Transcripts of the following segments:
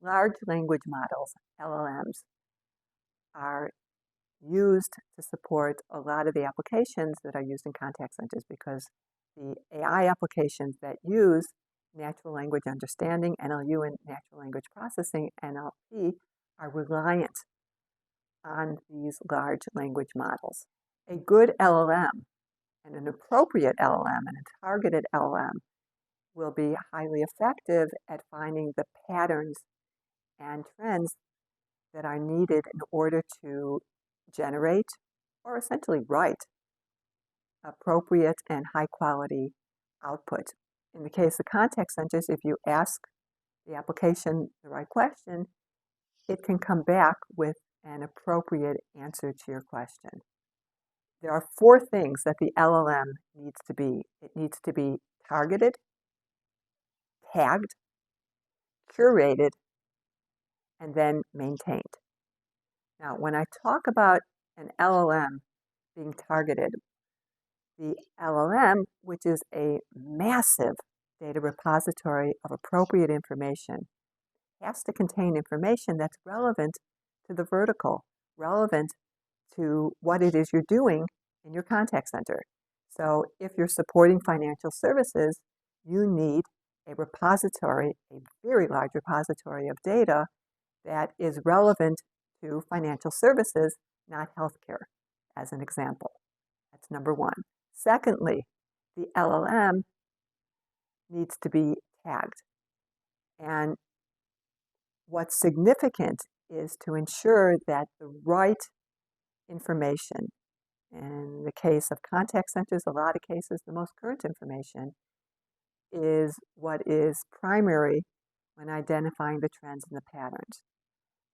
Large language models, LLMs, are used to support a lot of the applications that are used in contact centers because the AI applications that use natural language understanding, NLU, and natural language processing, NLP, are reliant on these large language models. A good LLM and an appropriate LLM and a targeted LLM will be highly effective at finding the patterns and trends that are needed in order to generate or essentially write appropriate and high quality output. In the case of contact centers, if you ask the application the right question, it can come back with an appropriate answer to your question. There are 4 things that the LLM needs to be. It needs to be targeted, tagged, curated, and then maintained. Now, when I talk about an LLM being targeted, the LLM, which is a massive data repository of appropriate information, has to contain information that's relevant to the vertical, relevant to what it is you're doing in your contact center. So if you're supporting financial services, you need a repository, a very large repository of data that is relevant to financial services, not healthcare, as an example. That's number one. Secondly, the LLM needs to be tagged. And what's significant is to ensure that the right information, in the case of contact centers, a lot of cases, the most current information is what is primary when identifying the trends and the patterns.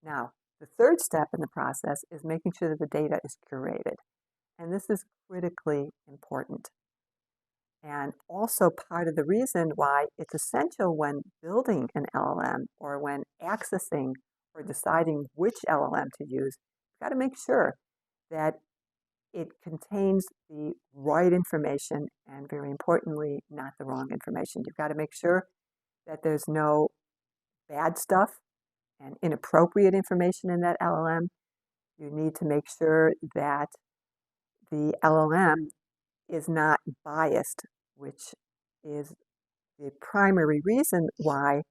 Now, the third step in the process is making sure that the data is curated. And this is critically important. And also part of the reason why it's essential when building an LLM or when accessing or deciding which LLM to use, you've got to make sure that it contains the right information and, very importantly, not the wrong information. You've got to make sure that there's no bad stuff and inappropriate information in that LLM. You need to make sure that the LLM is not biased, which is the primary reason why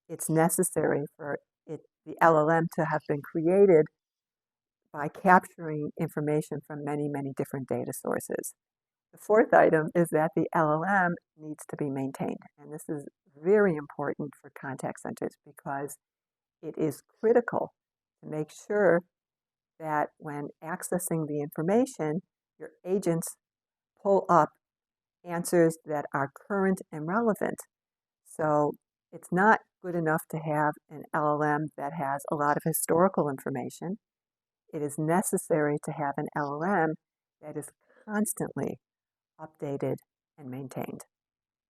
it's necessary for the LLM to have been created by capturing information from many, many different data sources. The fourth item is that the LLM needs to be maintained. And this is very important for contact centers because it is critical to make sure that when accessing the information, your agents pull up answers that are current and relevant. So it's not good enough to have an LLM that has a lot of historical information. It is necessary to have an LLM that is constantly updated and maintained.